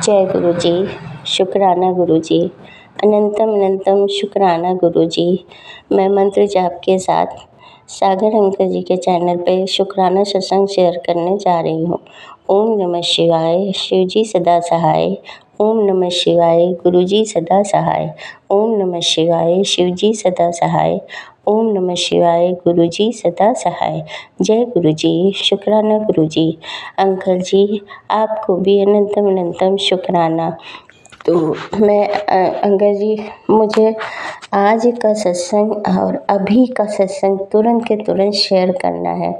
जय गुरु जी। शुक्राना गुरु जी। अनंतम अनंतम शुक्राना गुरु जी। मैं मंत्र जाप के साथ सागर अंकल जी के चैनल पे शुक्राना सत्संग शेयर करने जा रही हूँ। ओम नमः शिवाय, शिव जी सदा सहाय। ओम नमः शिवाय, गुरु जी सदा सहाय। ओम नमः शिवाय, शिव जी सदा सहाय। ओम नमः शिवाय, गुरु जी सदा सहाय। जय गुरु जी। शुक्राना गुरु जी। अंकल जी, आपको भी अनंतम अनंतम शुक्राना। तो मैं अंकल जी, मुझे आज का सत्संग और अभी का सत्संग तुरंत के तुरंत शेयर करना है,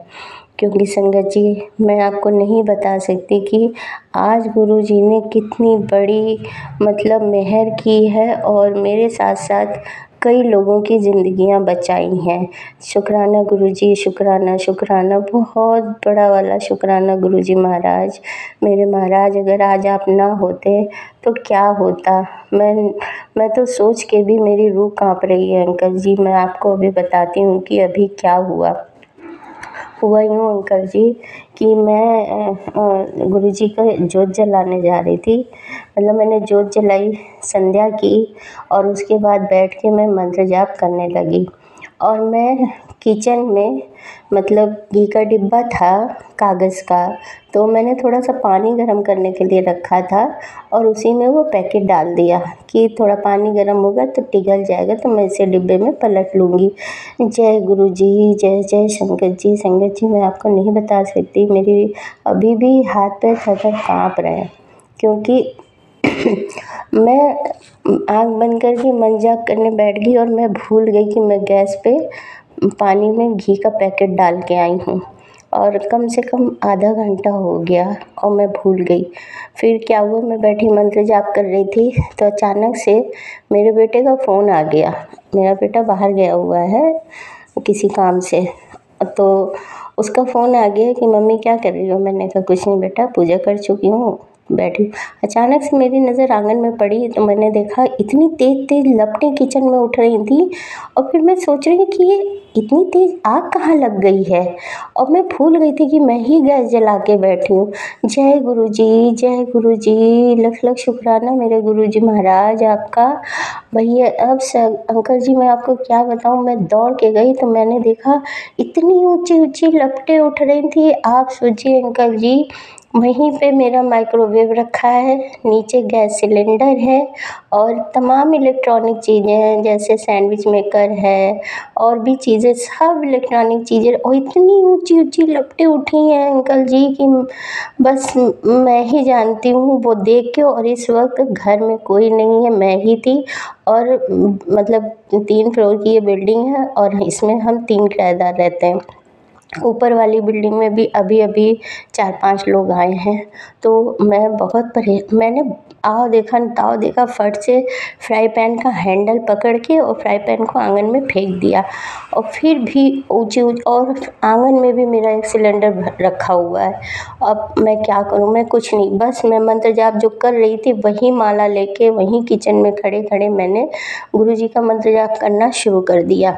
क्योंकि संगत जी, मैं आपको नहीं बता सकती कि आज गुरु जी ने कितनी बड़ी मेहर की है और मेरे साथ साथ कई लोगों की ज़िंदगियां बचाई हैं। शुक्राना गुरु जी, शुक्राना शुक्राना, बहुत बड़ा वाला शुक्राना गुरु जी महाराज। मेरे महाराज, अगर आज आप ना होते तो क्या होता। मैं तो सोच के भी मेरी रूह कांप रही है अंकल जी। मैं आपको अभी बताती हूँ कि अभी क्या हुआ यूँ अंकल जी कि मैं गुरुजी का जोत जलाने जा रही थी। मैंने जोत जलाई, संध्या की और उसके बाद बैठ के मैं मंत्र जाप करने लगी। और मैं किचन में घी का डिब्बा था कागज़ का, तो मैंने थोड़ा सा पानी गर्म करने के लिए रखा था और उसी में वो पैकेट डाल दिया कि थोड़ा पानी गर्म होगा तो पिघल जाएगा, तो मैं इसे डिब्बे में पलट लूँगी। जय गुरु जी, जय जय संगत जी। संगत जी, मैं आपको नहीं बता सकती, मेरी अभी भी हाथ पैर थर-थर काँप रहे हैं, क्योंकि मैं आँख बंद करके मन जाप करने बैठ गई और मैं भूल गई कि मैं गैस पे पानी में घी का पैकेट डाल के आई हूँ और कम से कम आधा घंटा हो गया और मैं भूल गई। फिर क्या हुआ, मैं बैठी मंत्र जाप कर रही थी तो अचानक से मेरे बेटे का फ़ोन आ गया। मेरा बेटा बाहर गया हुआ है किसी काम से, तो उसका फ़ोन आ गया कि मम्मी क्या कर रही हो। मैंने कहा कुछ नहीं बेटा, पूजा कर चुकी हूँ, बैठी। अचानक से मेरी नज़र आंगन में पड़ी तो मैंने देखा इतनी तेज़ तेज़ लपटें किचन में उठ रही थी। और फिर मैं सोच रही कि ये इतनी तेज़ आग कहाँ लग गई है, और मैं भूल गई थी कि मैं ही गैस जला के बैठी हूँ। जय गुरु जी, जय गुरु जी। लख लख शुक्राना मेरे गुरु जी महाराज आपका। भैया अब अंकल जी, मैं आपको क्या बताऊँ, मैं दौड़ के गई तो मैंने देखा इतनी ऊंची ऊंची लपटें उठ रही थी। आप सोचिए अंकल जी, वहीं पे मेरा माइक्रोवेव रखा है, नीचे गैस सिलेंडर है और तमाम इलेक्ट्रॉनिक चीज़ें हैं, जैसे सैंडविच मेकर है और भी चीज़ें, सब इलेक्ट्रॉनिक चीज़ें, और इतनी ऊंची ऊंची लपटें उठी हैं अंकल जी कि बस मैं ही जानती हूँ वो देख के। और इस वक्त घर में कोई नहीं है, मैं ही थी। और 3 फ्लोर की ये बिल्डिंग है और इसमें हम 3 किराएदार रहते हैं। ऊपर वाली बिल्डिंग में भी अभी अभी 4-5 लोग आए हैं। तो मैं मैंने आओ देखा ताओ देखा, फट से फ्राई पैन का हैंडल पकड़ के और फ्राई पैन को आंगन में फेंक दिया। और फिर भी ऊंची और आंगन में भी मेरा एक सिलेंडर रखा हुआ है। अब मैं क्या करूं, मैं कुछ नहीं, बस मैं मंत्र जाप जो कर रही थी वही माला लेके वहीं किचन में खड़े खड़े मैंने गुरुजी का मंत्र जाप करना शुरू कर दिया।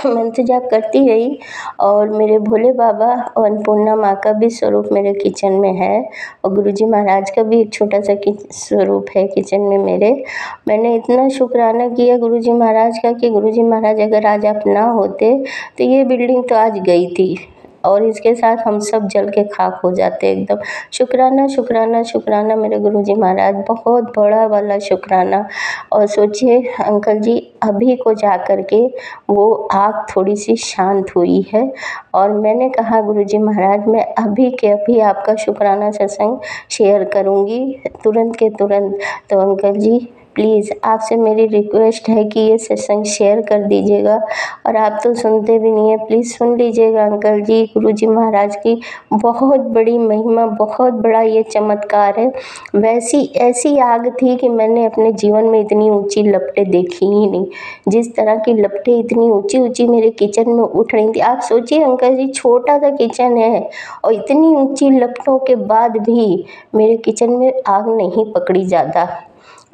मंत्र जाप करती रही और मेरे भोले बाबा और अन्नपूर्णा माँ का भी स्वरूप मेरे किचन में है और गुरुजी महाराज का भी एक छोटा सा स्वरूप है किचन में मेरे। मैंने इतना शुक्राना किया गुरुजी महाराज का कि गुरुजी महाराज, अगर आज आप ना होते तो ये बिल्डिंग तो आज गई थी और इसके साथ हम सब जल के खाक हो जाते एकदम। शुक्राना शुक्राना शुक्राना मेरे गुरुजी महाराज, बहुत बड़ा वाला शुक्राना। और सोचिए अंकल जी, अभी को जा कर के वो आग थोड़ी सी शांत हुई है और मैंने कहा गुरुजी महाराज, मैं अभी के अभी आपका शुक्राना सत्संग शेयर करूँगी तुरंत के तुरंत। तो अंकल जी, प्लीज़ आपसे मेरी रिक्वेस्ट है कि ये सत्संग शेयर कर दीजिएगा। और आप तो सुनते भी नहीं है, प्लीज़ सुन लीजिएगा अंकल जी। गुरुजी महाराज की बहुत बड़ी महिमा, बहुत बड़ा ये चमत्कार है। वैसी ऐसी आग थी कि मैंने अपने जीवन में इतनी ऊंची लपटें देखी ही नहीं। जिस तरह की लपटें इतनी ऊंची ऊंची मेरे किचन में उठ रही थी, आप सोचिए अंकल जी, छोटा सा किचन है और इतनी ऊंची लपटों के बाद भी मेरे किचन में आग नहीं पकड़ी ज़्यादा।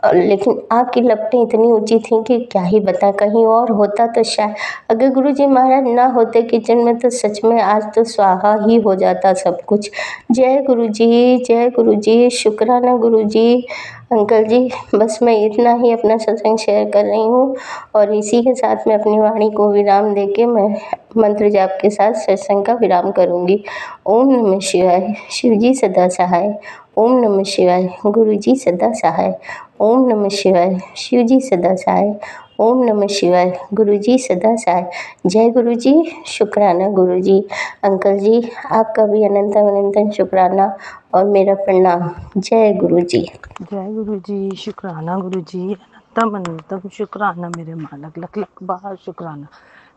लेकिन आग की लपटें इतनी ऊंची थीं कि क्या ही बताएं। कहीं और होता तो शायद, अगर गुरुजी महाराज ना होते किचन में तो सच में आज तो स्वाहा ही हो जाता सब कुछ। जय गुरुजी, जय गुरुजी, शुक्राना गुरुजी। अंकल जी, बस मैं इतना ही अपना सत्संग शेयर कर रही हूँ और इसी के साथ मैं अपनी वाणी को विराम देके मैं मंत्र जाप के साथ सत्संग का विराम करूँगी। ओम नमः शिवाय। शिव जी सदा सहाय। ओम नमः शिवाय। गुरु जी सदा सहाय। ओम नमः शिवाय। शिव जी सदा सहाय। ओम नमः शिवाय। गुरु जी सदा सहाय। जय गुरु जी, शुक्राना गुरु जी। अंकल जी, आपका भी अनंतम अनंतम शुक्राना और मेरा प्रणाम। जय गुरु जी। जय गुरु जी, शुक्राना गुरु जी, अनंतम अनंतम शुक्राना मेरे मालक, लख लख बार शुक्राना।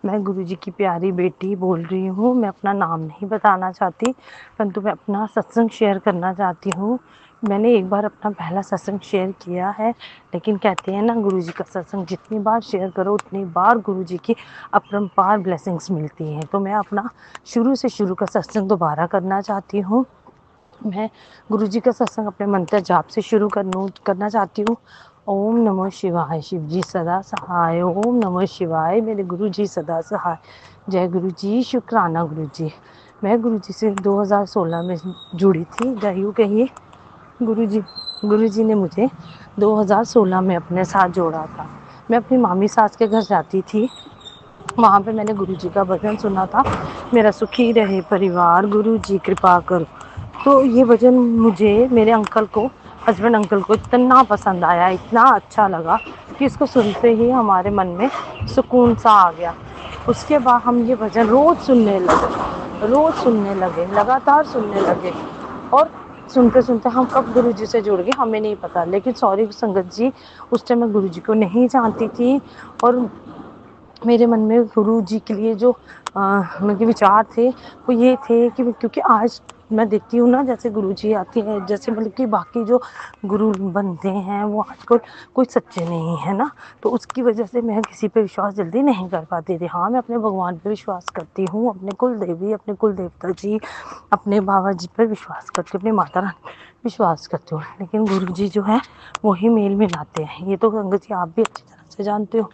मैं गुरु जी की प्यारी बेटी बोल रही हूँ। मैं अपना नाम नहीं बताना चाहती, परंतु मैं अपना सत्संग शेयर करना चाहती हूँ। मैंने एक बार अपना पहला सत्संग शेयर किया है, लेकिन कहते हैं ना, गुरु जी का सत्संग जितनी बार शेयर करो उतनी बार गुरु जी की अपरंपार ब्लेसिंग्स मिलती हैं। तो मैं अपना शुरू से शुरू का सत्संग दोबारा करना चाहती हूँ। मैं गुरु जी का सत्संग अपने मंत्र जाप से शुरू करना चाहती हूँ। ओम नमः शिवाय, शिव जी सदा सहाय। ओम नमः शिवाय, मेरे गुरु जी सदा सहाय। जय गुरु जी, शुक्राना गुरु जी। मैं गुरु जी से 2016 में जुड़ी थी, या यूँ कहिए गुरु जी ने मुझे 2016 में अपने साथ जोड़ा था। मैं अपनी मामी सास के घर जाती थी, वहाँ पे मैंने गुरु जी का भजन सुना था, मेरा सुखी रहे परिवार, गुरु जी कृपा करो। तो ये भजन मुझे, मेरे अंकल को, हस्बैंड अंकल को इतना पसंद आया, इतना अच्छा लगा कि इसको सुनते ही हमारे मन में सुकून सा आ गया। उसके बाद हम ये भजन रोज़ सुनने लगे, लगातार सुनने लगे। और सुनते सुनते हम कब गुरु जी से जुड़ गए हमें नहीं पता। लेकिन सॉरी संगत जी, उस टाइम मैं गुरु जी को नहीं जानती थी, और मेरे मन में गुरु जी के लिए जो मेरे विचार थे वो ये थे कि क्योंकि आज मैं देखती हूँ ना, जैसे गुरु जी आते हैं, जैसे मतलब कि बाकी जो गुरु बनते हैं वो आजकल कोई सच्चे नहीं है ना, तो उसकी वजह से मैं किसी पे विश्वास जल्दी नहीं कर पाती थी। हाँ, मैं अपने भगवान पे विश्वास करती हूँ, अपने कुल देवी, अपने कुल देवता जी, अपने बाबा जी पर विश्वास करती हूँ, अपनी माता रानी विश्वास करती हूँ, लेकिन गुरु जी जो है वही मेल मिलाते हैं। ये तो संगत जी आप भी अच्छी तरह से जानते हो।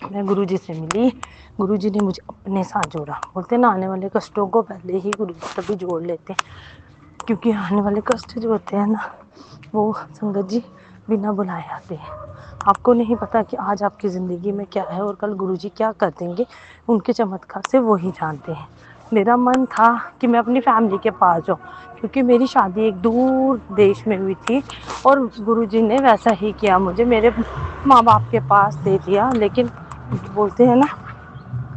मैं गुरु जी से मिली, गुरु जी ने मुझे अपने साथ जोड़ा। बोलते ना, आने वाले कष्टों को पहले ही गुरु जी तभी जोड़ लेते हैं, क्योंकि आने वाले कष्ट जो होते हैं ना, वो संगत जी बिना बुलाए आते हैं। आपको नहीं पता कि आज आपकी ज़िंदगी में क्या है और कल गुरु जी क्या कर देंगे, उनके चमत्कार से वो ही जानते हैं। मेरा मन था कि मैं अपनी फैमिली के पास जाऊँ, क्योंकि मेरी शादी एक दूर देश में हुई थी, और गुरु जी ने वैसा ही किया, मुझे मेरे माँ बाप के पास दे दिया। लेकिन बोलते हैं ना,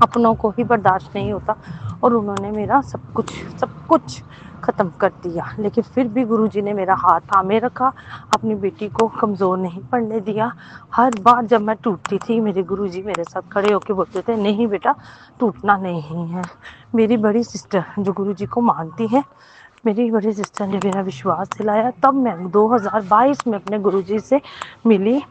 अपनों को ही बर्दाश्त नहीं होता, और उन्होंने मेरा सब कुछ ख़त्म कर दिया। लेकिन फिर भी गुरुजी ने मेरा हाथ थामे रखा, अपनी बेटी को कमज़ोर नहीं पड़ने दिया। हर बार जब मैं टूटती थी, मेरे गुरुजी मेरे साथ खड़े होकर बोलते थे, नहीं बेटा, टूटना नहीं है। मेरी बड़ी सिस्टर जो गुरुजी को मानती है, मेरी बड़ी सिस्टर ने मेरा विश्वास दिलाया। तब मैं 2022 में अपने गुरुजी से मिली।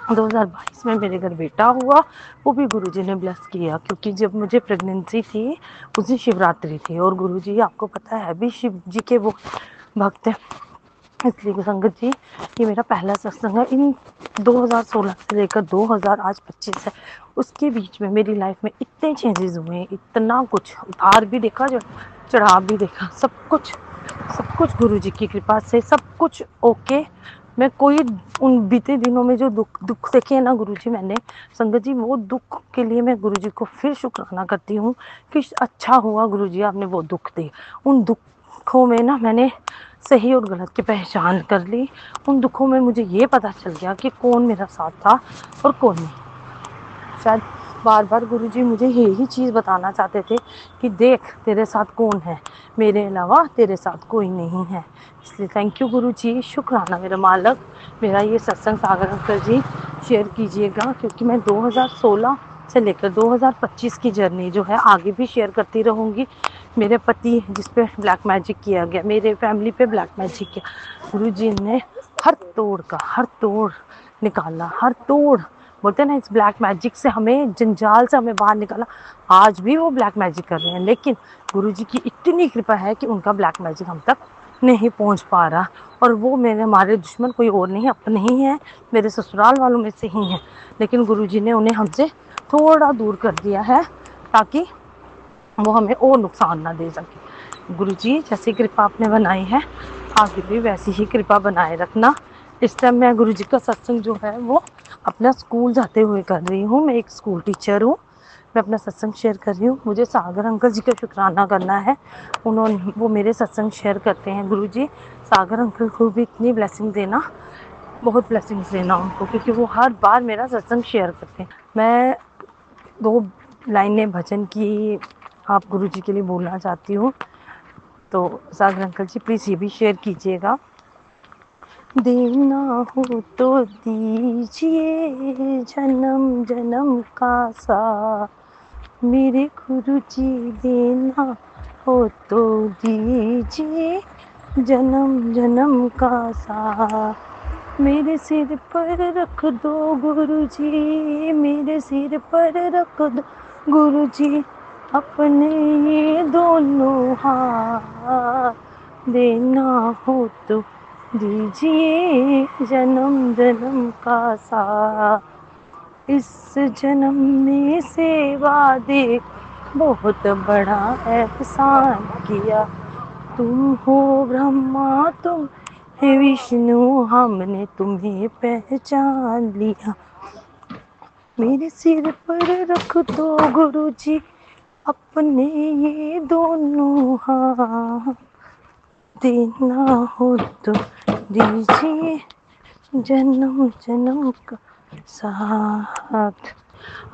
2022 में मेरे घर बेटा हुआ, वो भी गुरुजी ने ब्लेस किया, क्योंकि जब मुझे प्रेगनेंसी थी उस दिन शिवरात्रि थी, और गुरुजी आपको पता है अभी शिव जी के वो भक्त हैं। इसलिए संगत जी, ये मेरा पहला सत्संग है। इन 2016 से लेकर 2025 है, उसके बीच में मेरी लाइफ में इतने चेंजेस हुए, इतना कुछ उतार भी देखा, जो चढ़ाव भी देखा, सब कुछ गुरु जी की कृपा से सब कुछ ओके। मैं कोई उन बीते दिनों में जो दुख देखे हैं ना गुरु जी, मैंने संगत जी वो दुख के लिए मैं गुरु जी को फिर शुक्राना करती हूँ कि अच्छा हुआ गुरु जी आपने वो दुख दिए। उन दुखों में ना मैंने सही और गलत की पहचान कर ली। उन दुखों में मुझे ये पता चल गया कि कौन मेरा साथ था और कौन नहीं। शायद बार बार गुरुजी मुझे यही चीज़ बताना चाहते थे कि देख तेरे साथ कौन है, मेरे अलावा तेरे साथ कोई नहीं है। इसलिए थैंक यू गुरुजी, शुक्राना मेरा मालक। मेरा ये सत्संग सागर अंकल जी शेयर कीजिएगा, क्योंकि मैं 2016 से लेकर 2025 की जर्नी जो है आगे भी शेयर करती रहूँगी। मेरे पति जिस पे ब्लैक मैजिक किया गया, मेरे फैमिली पे ब्लैक मैजिक किया, गुरुजी ने हर तोड़ निकाला, हर तोड़ बोलते हैं ना, इस ब्लैक मैजिक से हमें, जंजाल से हमें बाहर निकाला। आज भी वो ब्लैक मैजिक कर रहे हैं, लेकिन गुरुजी की इतनी कृपा है कि उनका ब्लैक मैजिक हम तक नहीं पहुंच पा रहा। और वो मेरे हमारे दुश्मन कोई और नहीं, अपने ही हैं, मेरे ससुराल वालों में से ही हैं। लेकिन गुरुजी ने उन्हें हमसे थोड़ा दूर कर दिया है ताकि वो हमें और नुकसान ना दे सके। गुरुजी जैसी कृपा आपने बनाई है, आगे भी वैसी ही कृपा बनाए रखना। इस टाइम मैं गुरुजी का सत्संग जो है वो अपना स्कूल जाते हुए कर रही हूँ। मैं एक स्कूल टीचर हूँ, मैं अपना सत्संग शेयर कर रही हूँ। मुझे सागर अंकल जी का शुक्राना करना है, वो मेरे सत्संग शेयर करते हैं। गुरुजी सागर अंकल को भी इतनी ब्लेसिंग देना, बहुत ब्लेसिंग्स देना उनको, क्योंकि वो हर बार मेरा सत्संग शेयर करते हैं। मैं 2 लाइनें भजन की आप गुरुजी के लिए बोलना चाहती हूँ, तो सागर अंकल जी प्लीज़ ये भी शेयर कीजिएगा। देना हो तो दीजिए जन्म जन्म का साथ, मेरे गुरुजी देना हो तो दीजिए जन्म जन्म का साथ, मेरे सिर पर रख दो गुरुजी, मेरे सिर पर रख दो गुरुजी, अपने ये दोनों हाथ, देना हो तो दीजिए जन्म जन्म का साथ, इस जन्म में सेवा दे बहुत बड़ा एहसान किया, तुम हो ब्रह्मा तुम है विष्णु, हमने तुम्हें पहचान लिया, मेरे सिर पर रख दो गुरुजी, अपने ये दोनों हाथ, देना हो तो दीजिए जन्म जन्म का साथ।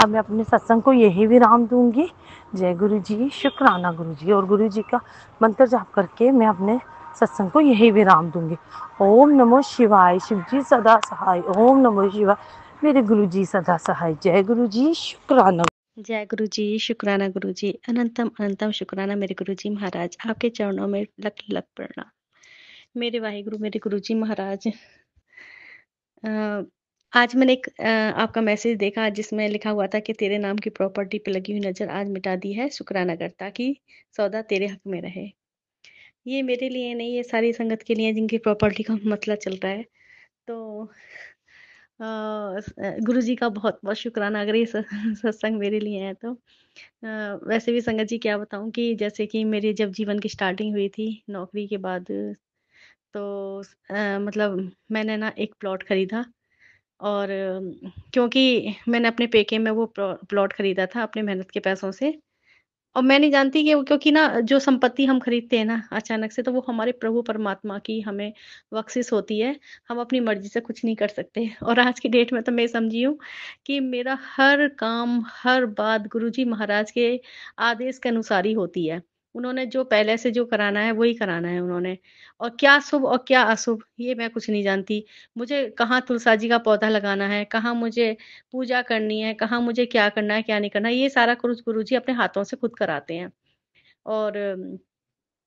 अब मैं अपने सत्संग को यही विराम दूंगी। जय गुरु जी, शुक्राना गुरु जी, और गुरु जी का मंत्र जाप करके मैं अपने सत्संग को यही विराम दूंगी। ओम नमो शिवाय, शिव जी सदा सहाय, ओम नमो शिवाय, मेरे गुरु जी सदा सहाय। जय गुरु जी, शुक्राना। जय गुरु जी, शुक्राना गुरु जी, अनंतम अनंतम शुक्राना मेरे गुरु जी महाराज, आपके चरणों में लख लख प्रणाम। मेरे वाहिगुरु, मेरे गुरु जी महाराज, आज मैंने एक आपका मैसेज देखा जिसमें लिखा हुआ था कि तेरे नाम की प्रॉपर्टी पे लगी हुई नज़र आज मिटा दी है, शुक्राना कर, ताकि सौदा तेरे हक में रहे। ये मेरे लिए नहीं, ये सारी संगत के लिए जिनकी प्रॉपर्टी का मसला चल रहा है। तो गुरुजी का बहुत-बहुत शुक्राना अगर ये सत्संग मेरे लिए है तो। वैसे भी संगत जी क्या बताऊँ कि जैसे कि मेरे जब जीवन की स्टार्टिंग हुई थी नौकरी के बाद, तो मतलब मैंने ना एक प्लॉट खरीदा, और क्योंकि मैंने अपने पेके में वो प्लॉट खरीदा था अपने मेहनत के पैसों से, और मैं नहीं जानती कि वो, क्योंकि ना जो संपत्ति हम खरीदते हैं ना अचानक से, तो वो हमारे प्रभु परमात्मा की हमें बख्शिश होती है। हम अपनी मर्ज़ी से कुछ नहीं कर सकते। और आज की डेट में तो मैं समझी हूँ कि मेरा हर काम, हर बात गुरुजी महाराज के आदेश के अनुसार ही होती है। उन्होंने जो पहले से जो कराना है, वही कराना है उन्होंने। और क्या शुभ और क्या अशुभ, ये मैं कुछ नहीं जानती। मुझे कहाँ तुलसा जी का पौधा लगाना है, कहाँ मुझे पूजा करनी है, कहाँ मुझे क्या करना है, क्या नहीं करना है, ये सारा कुछ गुरुजी अपने हाथों से खुद कराते हैं। और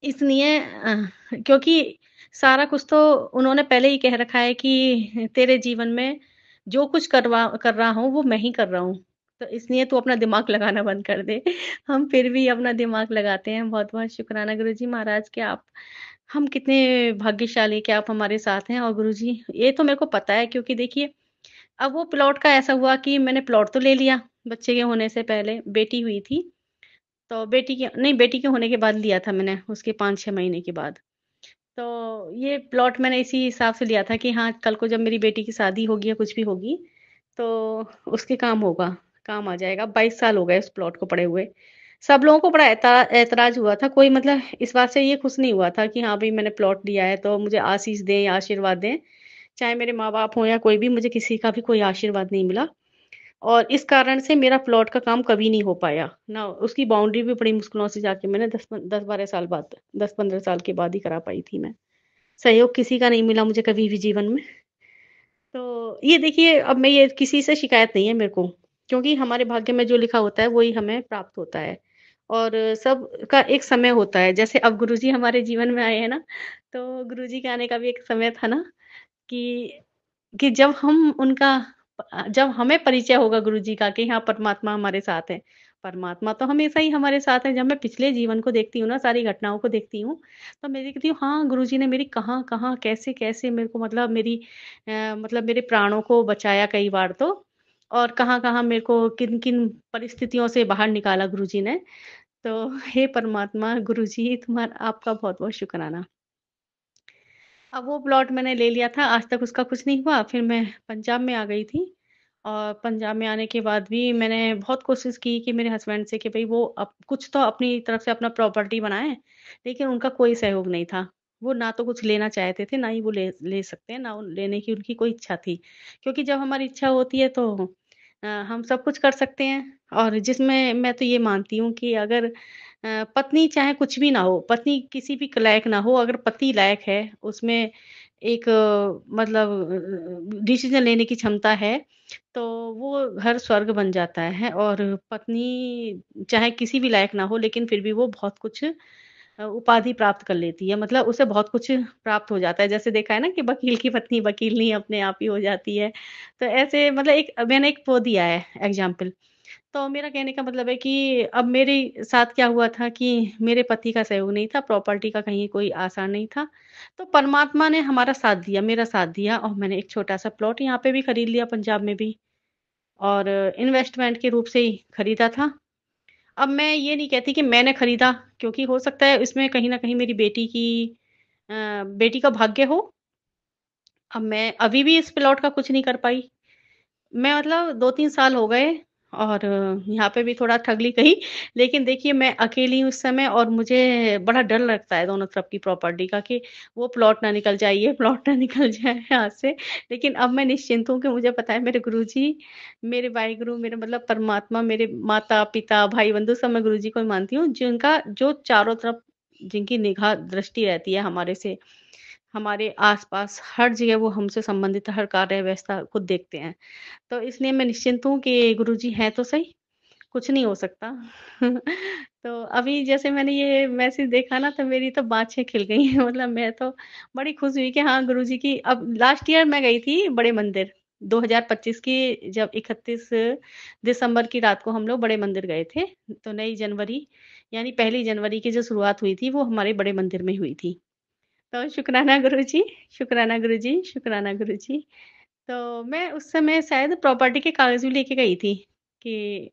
इसलिए क्योंकि सारा कुछ तो उन्होंने पहले ही कह रखा है कि तेरे जीवन में जो कुछ कर रहा हूँ, वो मैं ही कर रहा हूँ। तो इसलिए तू अपना दिमाग लगाना बंद कर दे। हम फिर भी अपना दिमाग लगाते हैं। बहुत-बहुत शुक्राना गुरुजी महाराज कि आप, हम कितने भाग्यशाली कि आप हमारे साथ हैं। और गुरुजी, ये तो मेरे को पता है, क्योंकि देखिए अब वो प्लॉट का ऐसा हुआ कि मैंने प्लॉट तो ले लिया, बच्चे के होने से पहले, बेटी हुई थी, तो बेटी के होने के बाद लिया था मैंने, उसके 5-6 महीने के बाद। तो ये प्लॉट मैंने इसी हिसाब से लिया था कि हाँ, कल को जब मेरी बेटी की शादी होगी या कुछ भी होगी, तो उसके काम होगा, काम आ जाएगा। 22 साल हो गए उस प्लॉट को पड़े हुए। सब लोगों को बड़ा ऐतराज़ हुआ था, कोई मतलब इस बात से ये खुश नहीं हुआ था कि हाँ, भई मैंने प्लॉट लिया है तो मुझे आशीष दें या आशीर्वाद दें। चाहे मेरे माँ-बाप हों या कोई भी, मुझे किसी का भी कोई आशीर्वाद नहीं मिला। और इस कारण से मेरा प्लॉट का काम कभी नहीं हो पाया। ना उसकी बाउंड्री भी बड़ी मुश्किलों से जाके मैंने 10-12 साल बाद, 10-15 साल के बाद ही करा पाई थी मैं। सहयोग किसी का नहीं मिला मुझे कभी भी जीवन में। तो ये देखिए, अब मैं ये किसी से शिकायत नहीं है मेरे को, क्योंकि हमारे भाग्य में जो लिखा होता है वही हमें प्राप्त होता है। और सबका एक समय होता है। जैसे अब गुरुजी हमारे जीवन में आए हैं ना, तो गुरुजी के आने का भी एक समय था ना, कि जब हमें परिचय होगा गुरुजी का कि हाँ, परमात्मा हमारे साथ हैं। परमात्मा तो हमेशा ही हमारे साथ है। जब मैं पिछले जीवन को देखती हूँ ना, सारी घटनाओं को देखती हूँ, तो मैं देखती हूँ हाँ, गुरुजी ने मेरी कहाँ-कहाँ, कैसे-कैसे मेरे को मतलब मतलब मेरे प्राणों को बचाया कई बार तो, और कहाँ-कहाँ मेरे को किन-किन परिस्थितियों से बाहर निकाला गुरुजी ने। तो हे परमात्मा, गुरुजी तुम्हारा आपका बहुत-बहुत शुक्राना। अब वो प्लॉट मैंने ले लिया था, आज तक उसका कुछ नहीं हुआ। फिर मैं पंजाब में आ गई थी, और पंजाब में आने के बाद भी मैंने बहुत कोशिश की कि मेरे हस्बैंड से कि भई वो कुछ तो अपनी तरफ से अपना प्रॉपर्टी बनाएँ, लेकिन उनका कोई सहयोग नहीं था। वो ना तो कुछ लेना चाहते थे, ना ही वो ले ले सकते हैं, ना लेने की उनकी कोई इच्छा थी। क्योंकि जब हमारी इच्छा होती है तो हम सब कुछ कर सकते हैं, और जिसमें मैं तो ये मानती हूँ कि अगर पत्नी चाहे कुछ भी ना हो, पत्नी किसी भी लायक ना हो, अगर पति लायक है, उसमें एक मतलब डिसीज़न लेने की क्षमता है, तो वो घर स्वर्ग बन जाता है। और पत्नी चाहे किसी भी लायक ना हो, लेकिन फिर भी वो बहुत कुछ उपाधि प्राप्त कर लेती है, मतलब उसे बहुत कुछ प्राप्त हो जाता है। जैसे देखा है ना कि वकील की पत्नी वकील नहीं अपने आप ही हो जाती है। तो ऐसे मतलब एक मैंने एक वो दिया है एग्ज़ाम्पल। तो मेरा कहने का मतलब है कि अब मेरे साथ क्या हुआ था कि मेरे पति का सहयोग नहीं था, प्रॉपर्टी का कहीं कोई आसार नहीं था। तो परमात्मा ने हमारा साथ दिया, मेरा साथ दिया, और मैंने एक छोटा-सा प्लॉट यहाँ पे भी खरीद लिया पंजाब में भी, और इन्वेस्टमेंट के रूप से ही खरीदा था। अब मैं ये नहीं कहती कि मैंने खरीदा, क्योंकि हो सकता है इसमें कहीं न कहीं मेरी बेटी का भाग्य हो। अब मैं अभी भी इस प्लॉट का कुछ नहीं कर पाई। मैं मतलब 2-3 साल हो गए, और यहाँ पे भी थोड़ा ठग ली कहीं, लेकिन देखिए मैं अकेली हूँ इस समय, और मुझे बड़ा डर लगता है दोनों तरफ की प्रॉपर्टी का कि वो प्लॉट ना निकल जाए, ये प्लॉट ना निकल जाए हाथ से। लेकिन अब मैं निश्चिंत हूँ कि मुझे पता है मेरे गुरुजी, मेरे वाहिगुरु, मेरे मतलब परमात्मा, मेरे माता-पिता, भाई-बंधु सब मैं गुरुजी को ही मानती हूँ, जिनका जो चारों तरफ जिनकी निगाह दृष्टि रहती है हमारे से, हमारे आस-पास हर जगह वो हमसे संबंधित हर कार्य व्यवस्था को देखते हैं। तो इसलिए मैं निश्चिंत हूँ कि गुरुजी हैं तो सही, कुछ नहीं हो सकता। तो अभी जैसे मैंने ये मैसेज देखा ना, तो मेरी तो बाँछें खिल गई हैं। मतलब मैं तो बड़ी खुश हुई कि हाँ, गुरुजी की अब लास्ट ईयर मैं गई थी बड़े मंदिर, 2025 की जब 31 दिसंबर की रात को हम लोग बड़े मंदिर गए थे। तो नई जनवरी यानी पहली जनवरी की जो शुरुआत हुई थी, वो हमारे बड़े मंदिर में हुई थी। तो शुक्राना गुरुजी, शुक्राना गुरुजी, शुक्राना गुरुजी। तो मैं उस समय शायद प्रॉपर्टी के कागज़ भी लेके गई थी, कि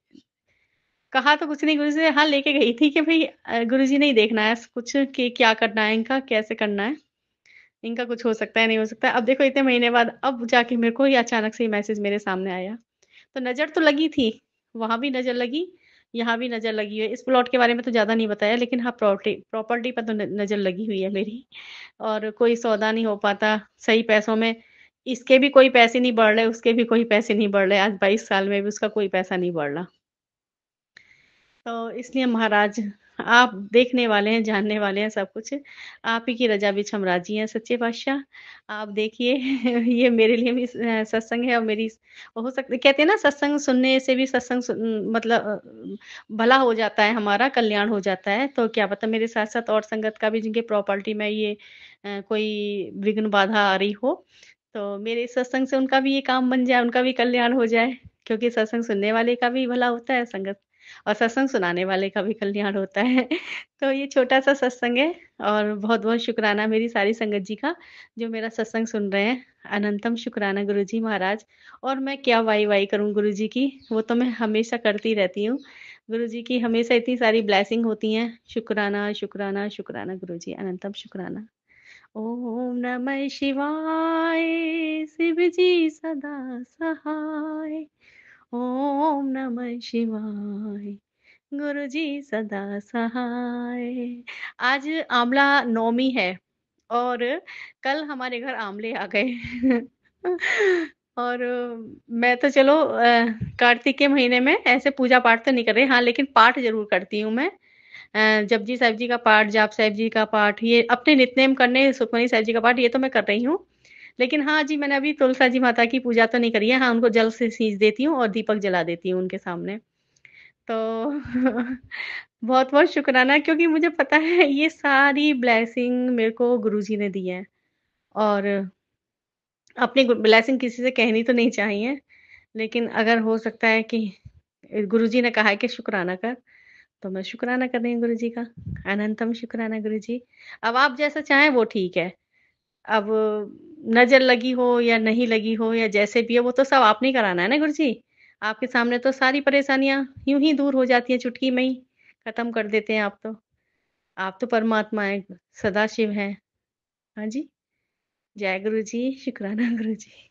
कहा तो कुछ नहीं गुरु से, हाँ, लेके गई थी कि भई गुरुजी ने ही देखना है कुछ कि क्या करना है इनका, कैसे करना है, इनका कुछ हो सकता है, नहीं हो सकता है। अब देखो इतने महीने बाद अब जाके मेरे को ये अचानक से ये मैसेज मेरे सामने आया। तो नज़र तो लगी थी, वहाँ भी नज़र लगी, यहाँ भी नज़र लगी है। इस प्लॉट के बारे में तो ज़्यादा नहीं बताया, लेकिन हाँ, प्रॉपर्टी पर तो न नज़र लगी हुई है मेरी, और कोई सौदा नहीं हो पाता सही पैसों में। इसके भी कोई पैसे नहीं बढ़ रहे, उसके भी कोई पैसे नहीं बढ़ रहे। आज 22 साल में भी उसका कोई पैसा नहीं बढ़ रहा। तो इसलिए महाराज, आप देखने वाले हैं, जानने वाले हैं सब कुछ। आप ही की रज़ा बिच हम राज़ी हैं सच्चे पातशाह। आप देखिए ये मेरे लिए भी सत्संग है, और मेरी हो सकता कहते हैं ना, सत्संग सुनने से भी मतलब भला हो जाता है, हमारा कल्याण हो जाता है। तो क्या पता मेरे साथ-साथ और संगत का भी, जिनके प्रॉपर्टी में ये कोई विघ्न बाधा आ रही हो, तो मेरे सत्संग से उनका भी ये काम बन जाए, उनका भी कल्याण हो जाए। क्योंकि सत्संग सुनने वाले का भी भला होता है, संगत और सत्संग सुनाने वाले का भी कल्याण होता है। तो ये छोटा-सा सत्संग है, और बहुत-बहुत शुकराना मेरी सारी संगत जी का, जो मेरा सत्संग सुन रहे हैं। अनंतम शुकराना गुरुजी महाराज। और मैं क्या वाई-वाई करूँ गुरुजी की, वो तो मैं हमेशा करती रहती हूँ। गुरुजी की हमेशा इतनी सारी ब्लेसिंग होती हैं। शुकराना, शुकराना, शुकराना गुरुजी, अनंतम शुकराना। ओम नमः शिवाय, शिव जी सदा सहाय। ओम नमः शिवाय, गुरुजी सदा सहाय। आज आंवला नवमी है, और कल हमारे घर आंवले आ गए। और मैं तो चलो कार्तिक के महीने में ऐसे पूजा पाठ तो नहीं कर रही, हाँ, लेकिन पाठ ज़रूर करती हूँ मैं। जपजी साहिब जी का पाठ, जाप साहिब जी का पाठ, ये अपने नित्य-नेम करने, सुखमनी साहिब जी का पाठ, ये तो मैं कर रही हूँ। लेकिन हाँ जी, मैंने अभी तुलसा जी माता की पूजा तो नहीं करी है। हाँ, उनको जल से सींच देती हूँ और दीपक जला देती हूँ उनके सामने। तो बहुत-बहुत शुकराना, क्योंकि मुझे पता है ये सारी ब्लेसिंग मेरे को गुरुजी ने दी है, और अपनी ब्लेसिंग किसी से कहनी तो नहीं चाहिए, लेकिन अगर हो सकता है कि गुरुजी ने कहा है कि शुक्राना कर, तो मैं शुक्राना कर रही हूँ गुरुजी का। अनंतम शुक्राना गुरुजी। अब आप जैसा चाहें वो ठीक है। अब नज़र लगी हो या नहीं लगी हो या जैसे भी है वो तो सब आपने ही कराना है ना गुरुजी। आपके सामने तो सारी परेशानियाँ यूँ ही दूर हो जाती हैं चुटकी में ही, खत्म कर देते हैं आप तो। आप तो परमात्मा हैं, सदाशिव हैं। हाँ जी। जय गुरुजी, शुक्राना गुरुजी।